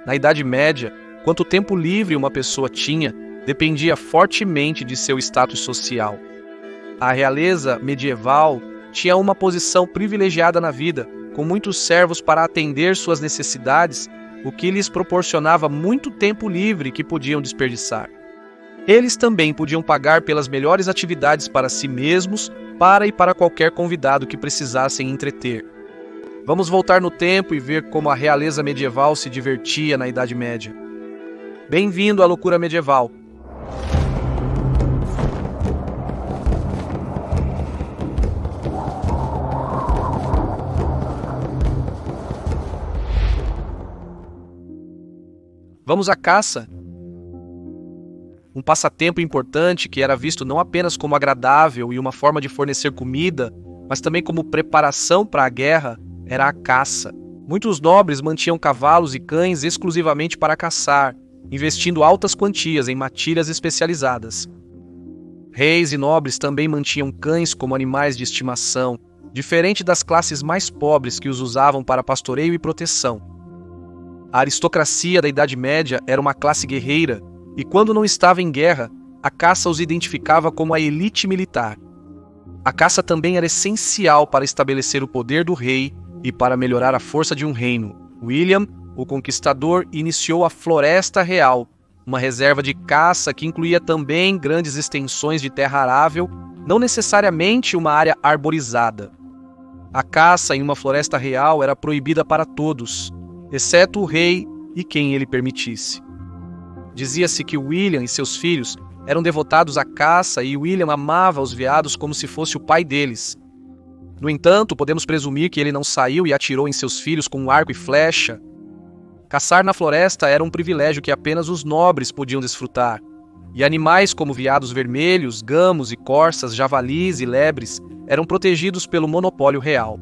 Na Idade Média, quanto tempo livre uma pessoa tinha dependia fortemente de seu status social. A realeza medieval tinha uma posição privilegiada na vida, com muitos servos para atender suas necessidades, o que lhes proporcionava muito tempo livre que podiam desperdiçar. Eles também podiam pagar pelas melhores atividades para si mesmos, para e para qualquer convidado que precisassem entreter. Vamos voltar no tempo e ver como a realeza medieval se divertia na Idade Média. Bem-vindo à loucura medieval! Vamos à caça? Um passatempo importante que era visto não apenas como agradável e uma forma de fornecer comida, mas também como preparação para a guerra, era a caça. Muitos nobres mantinham cavalos e cães exclusivamente para caçar, investindo altas quantias em matilhas especializadas. Reis e nobres também mantinham cães como animais de estimação, diferente das classes mais pobres que os usavam para pastoreio e proteção. A aristocracia da Idade Média era uma classe guerreira, e quando não estava em guerra, a caça os identificava como a elite militar. A caça também era essencial para estabelecer o poder do rei e para melhorar a força de um reino. William, o Conquistador, iniciou a Floresta Real, uma reserva de caça que incluía também grandes extensões de terra arável, não necessariamente uma área arborizada. A caça em uma floresta real era proibida para todos, exceto o rei e quem ele permitisse. Dizia-se que William e seus filhos eram devotados à caça e William amava os veados como se fosse o pai deles. No entanto, podemos presumir que ele não saiu e atirou em seus filhos com um arco e flecha. Caçar na floresta era um privilégio que apenas os nobres podiam desfrutar, e animais como veados vermelhos, gamos e corças, javalis e lebres eram protegidos pelo monopólio real.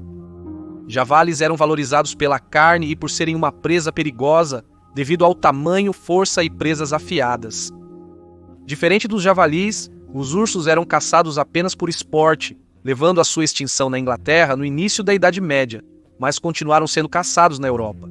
Javalis eram valorizados pela carne e por serem uma presa perigosa devido ao tamanho, força e presas afiadas. Diferente dos javalis, os ursos eram caçados apenas por esporte, levando à sua extinção na Inglaterra no início da Idade Média, mas continuaram sendo caçados na Europa.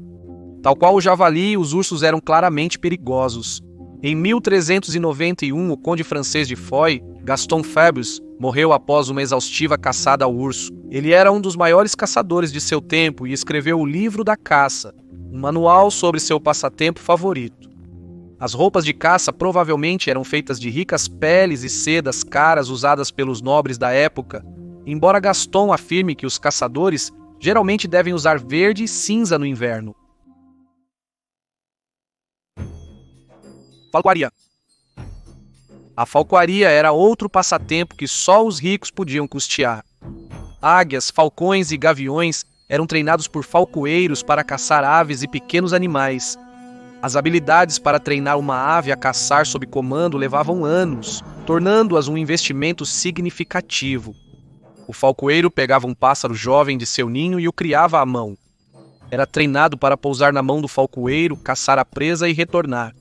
Tal qual o javali, os ursos eram claramente perigosos. Em 1391, o conde francês de Foix, Gaston Fabius, morreu após uma exaustiva caçada ao urso. Ele era um dos maiores caçadores de seu tempo e escreveu o Livro da Caça, um manual sobre seu passatempo favorito. As roupas de caça provavelmente eram feitas de ricas peles e sedas caras usadas pelos nobres da época, embora Gaston afirme que os caçadores geralmente devem usar verde e cinza no inverno. Falcoaria. A falcoaria era outro passatempo que só os ricos podiam custear. Águias, falcões e gaviões eram treinados por falcoeiros para caçar aves e pequenos animais. As habilidades para treinar uma ave a caçar sob comando levavam anos, tornando-as um investimento significativo. O falcoeiro pegava um pássaro jovem de seu ninho e o criava à mão. Era treinado para pousar na mão do falcoeiro, caçar a presa e retornar.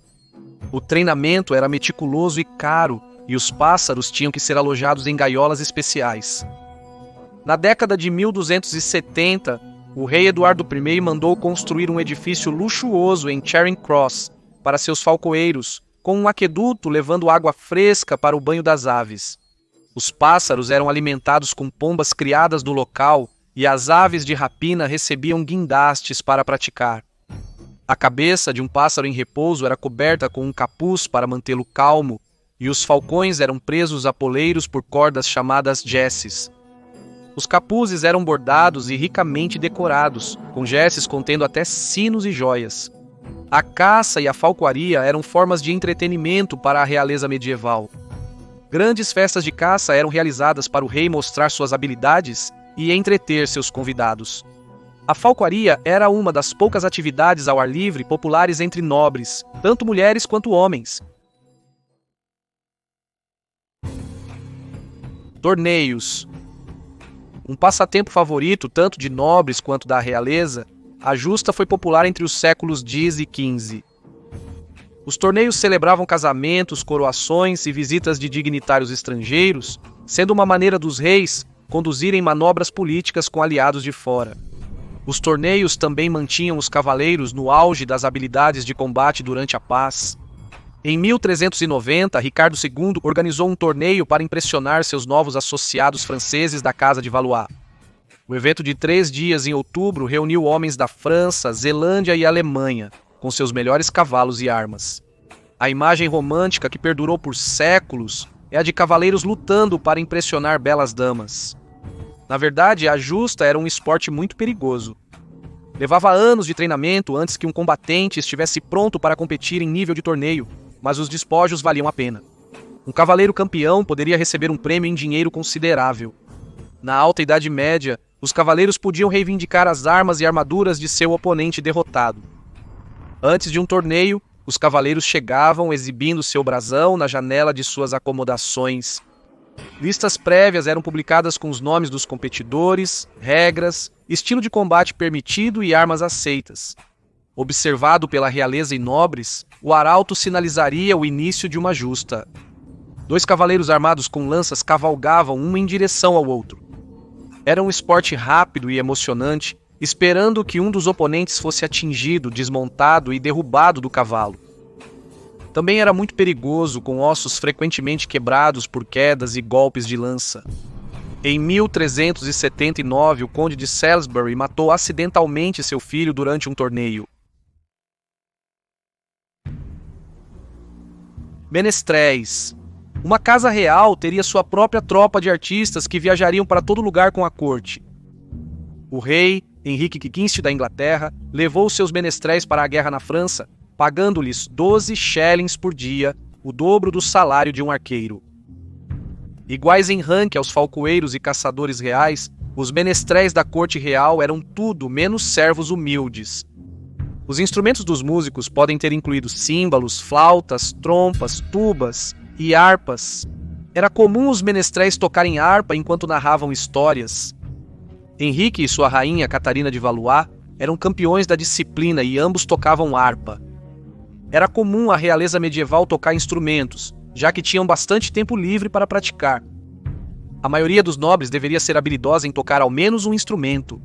O treinamento era meticuloso e caro, e os pássaros tinham que ser alojados em gaiolas especiais. Na década de 1270, o rei Eduardo I mandou construir um edifício luxuoso em Charing Cross para seus falcoeiros, com um aqueduto levando água fresca para o banho das aves. Os pássaros eram alimentados com pombas criadas no local e as aves de rapina recebiam guindastes para praticar. A cabeça de um pássaro em repouso era coberta com um capuz para mantê-lo calmo, e os falcões eram presos a poleiros por cordas chamadas jesses. Os capuzes eram bordados e ricamente decorados, com jesses contendo até sinos e joias. A caça e a falcoaria eram formas de entretenimento para a realeza medieval. Grandes festas de caça eram realizadas para o rei mostrar suas habilidades e entreter seus convidados. A falcoaria era uma das poucas atividades ao ar livre populares entre nobres, tanto mulheres quanto homens. Torneios. Um passatempo favorito tanto de nobres quanto da realeza, a justa foi popular entre os séculos X e XV. Os torneios celebravam casamentos, coroações e visitas de dignitários estrangeiros, sendo uma maneira dos reis conduzirem manobras políticas com aliados de fora. Os torneios também mantinham os cavaleiros no auge das habilidades de combate durante a paz. Em 1390, Ricardo II organizou um torneio para impressionar seus novos associados franceses da Casa de Valois. O evento de 3 dias em outubro reuniu homens da França, Zelândia e Alemanha, com seus melhores cavalos e armas. A imagem romântica que perdurou por séculos é a de cavaleiros lutando para impressionar belas damas. Na verdade, a justa era um esporte muito perigoso. Levava anos de treinamento antes que um combatente estivesse pronto para competir em nível de torneio, mas os despojos valiam a pena. Um cavaleiro campeão poderia receber um prêmio em dinheiro considerável. Na Alta Idade Média, os cavaleiros podiam reivindicar as armas e armaduras de seu oponente derrotado. Antes de um torneio, os cavaleiros chegavam exibindo seu brasão na janela de suas acomodações. Listas prévias eram publicadas com os nomes dos competidores, regras, estilo de combate permitido e armas aceitas. Observado pela realeza e nobres, o arauto sinalizaria o início de uma justa. 2 cavaleiros armados com lanças cavalgavam um em direção ao outro. Era um esporte rápido e emocionante, esperando que um dos oponentes fosse atingido, desmontado e derrubado do cavalo. Também era muito perigoso, com ossos frequentemente quebrados por quedas e golpes de lança. Em 1379, o conde de Salisbury matou acidentalmente seu filho durante um torneio. Menestréis. Uma casa real teria sua própria tropa de artistas que viajariam para todo lugar com a corte. O rei, Henrique V da Inglaterra, levou seus menestréis para a guerra na França, pagando-lhes 12 shillings por dia, o dobro do salário de um arqueiro. Iguais em ranking aos falcoeiros e caçadores reais, os menestréis da corte real eram tudo menos servos humildes. Os instrumentos dos músicos podem ter incluído símbolos, flautas, trompas, tubas e harpas. Era comum os menestréis tocarem harpa enquanto narravam histórias. Henrique e sua rainha Catarina de Valois eram campeões da disciplina e ambos tocavam harpa. Era comum a realeza medieval tocar instrumentos, já que tinham bastante tempo livre para praticar. A maioria dos nobres deveria ser habilidosa em tocar ao menos um instrumento.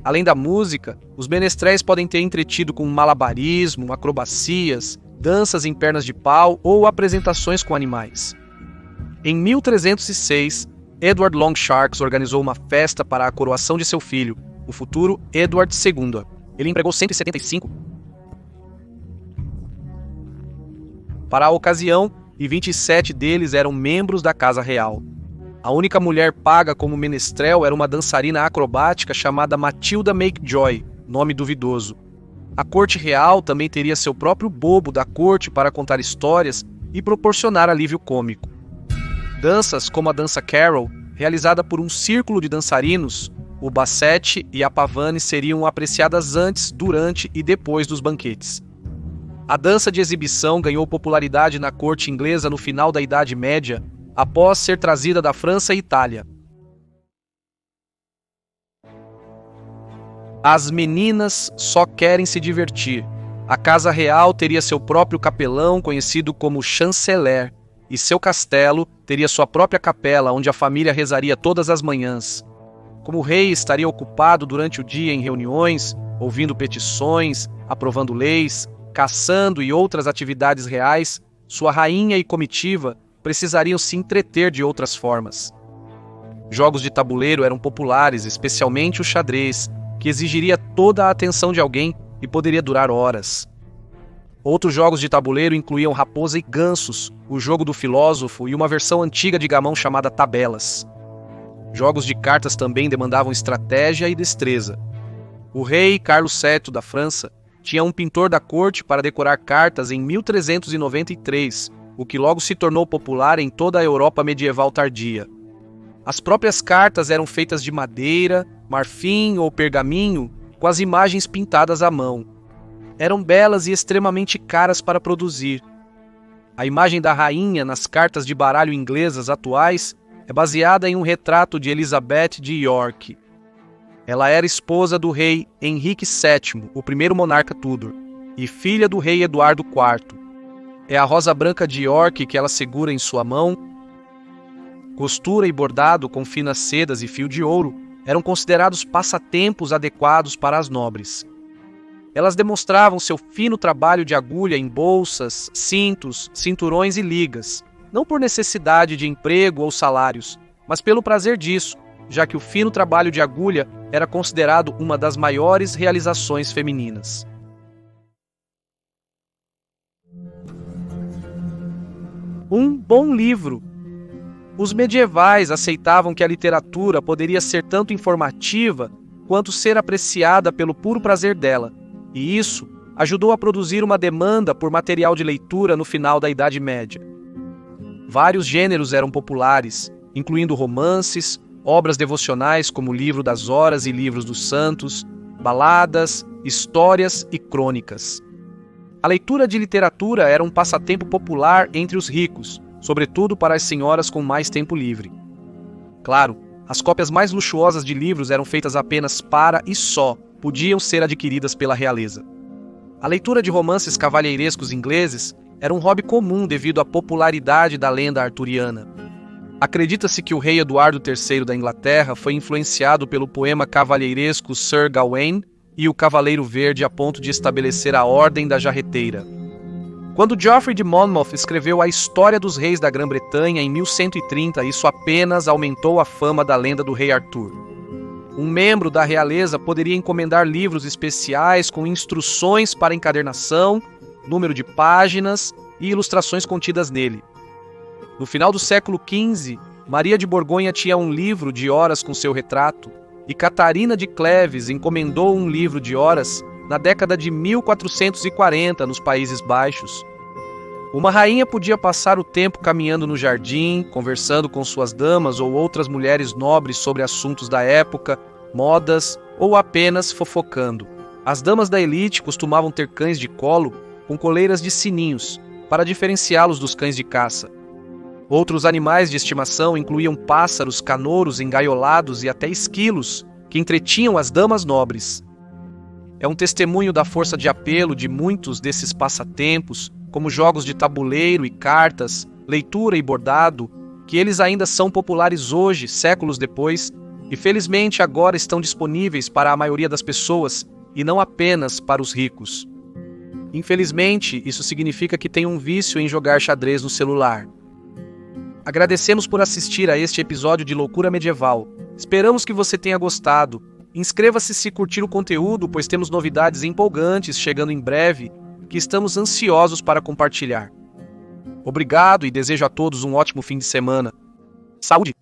Além da música, os menestréis podem ter entretido com malabarismo, acrobacias, danças em pernas de pau ou apresentações com animais. Em 1306, Edward Longshanks organizou uma festa para a coroação de seu filho, o futuro Edward II. Ele empregou 175 para a ocasião e 27 deles eram membros da Casa Real. A única mulher paga como menestrel era uma dançarina acrobática chamada Matilda Makejoy, nome duvidoso. A corte real também teria seu próprio bobo da corte para contar histórias e proporcionar alívio cômico. Danças como a dança Carol, realizada por um círculo de dançarinos, o Basset e a Pavane seriam apreciadas antes, durante e depois dos banquetes. A dança de exibição ganhou popularidade na corte inglesa no final da Idade Média, após ser trazida da França e Itália. As meninas só querem se divertir. A Casa Real teria seu próprio capelão, conhecido como chanceler, e seu castelo teria sua própria capela, onde a família rezaria todas as manhãs. Como o rei estaria ocupado durante o dia em reuniões, ouvindo petições, aprovando leis, caçando e outras atividades reais, sua rainha e comitiva precisariam se entreter de outras formas. Jogos de tabuleiro eram populares, especialmente o xadrez, que exigiria toda a atenção de alguém e poderia durar horas. Outros jogos de tabuleiro incluíam Raposa e Gansos, o jogo do filósofo e uma versão antiga de gamão chamada Tabelas. Jogos de cartas também demandavam estratégia e destreza. O rei Carlos VII da França tinha um pintor da corte para decorar cartas em 1393, o que logo se tornou popular em toda a Europa medieval tardia. As próprias cartas eram feitas de madeira, marfim ou pergaminho, com as imagens pintadas à mão. Eram belas e extremamente caras para produzir. A imagem da rainha nas cartas de baralho inglesas atuais é baseada em um retrato de Elizabeth de York. Ela era esposa do rei Henrique VII, o primeiro monarca Tudor, e filha do rei Eduardo IV. É a rosa branca de York que ela segura em sua mão. Costura e bordado com finas sedas e fio de ouro, eram considerados passatempos adequados para as nobres. Elas demonstravam seu fino trabalho de agulha em bolsas, cintos, cinturões e ligas, não por necessidade de emprego ou salários, mas pelo prazer disso, já que o fino trabalho de agulha era considerado uma das maiores realizações femininas. Um bom livro. Os medievais aceitavam que a literatura poderia ser tanto informativa quanto ser apreciada pelo puro prazer dela, e isso ajudou a produzir uma demanda por material de leitura no final da Idade Média. Vários gêneros eram populares, incluindo romances, obras devocionais como o Livro das Horas e Livros dos Santos, baladas, histórias e crônicas. A leitura de literatura era um passatempo popular entre os ricos, sobretudo para as senhoras com mais tempo livre. Claro, as cópias mais luxuosas de livros eram feitas apenas para e só podiam ser adquiridas pela realeza. A leitura de romances cavalheirescos ingleses era um hobby comum devido à popularidade da lenda arturiana. Acredita-se que o rei Eduardo III da Inglaterra foi influenciado pelo poema cavalheiresco Sir Gawain e o Cavaleiro Verde a ponto de estabelecer a Ordem da Jarreteira. Quando Geoffrey de Monmouth escreveu A História dos Reis da Grã-Bretanha em 1130, isso apenas aumentou a fama da lenda do rei Arthur. Um membro da realeza poderia encomendar livros especiais com instruções para encadernação, número de páginas e ilustrações contidas nele. No final do século XV, Maria de Borgonha tinha um livro de horas com seu retrato, e Catarina de Cleves encomendou um livro de horas na década de 1440 nos Países Baixos. Uma rainha podia passar o tempo caminhando no jardim, conversando com suas damas ou outras mulheres nobres sobre assuntos da época, modas ou apenas fofocando. As damas da elite costumavam ter cães de colo com coleiras de sininhos, para diferenciá-los dos cães de caça. Outros animais de estimação incluíam pássaros, canouros engaiolados e até esquilos, que entretinham as damas nobres. É um testemunho da força de apelo de muitos desses passatempos, como jogos de tabuleiro e cartas, leitura e bordado, que eles ainda são populares hoje, séculos depois, e felizmente agora estão disponíveis para a maioria das pessoas e não apenas para os ricos. Infelizmente, isso significa que tem um vício em jogar xadrez no celular. Agradecemos por assistir a este episódio de Loucura Medieval. Esperamos que você tenha gostado. Inscreva-se se curtir o conteúdo, pois temos novidades empolgantes chegando em breve, que estamos ansiosos para compartilhar. Obrigado e desejo a todos um ótimo fim de semana. Saúde!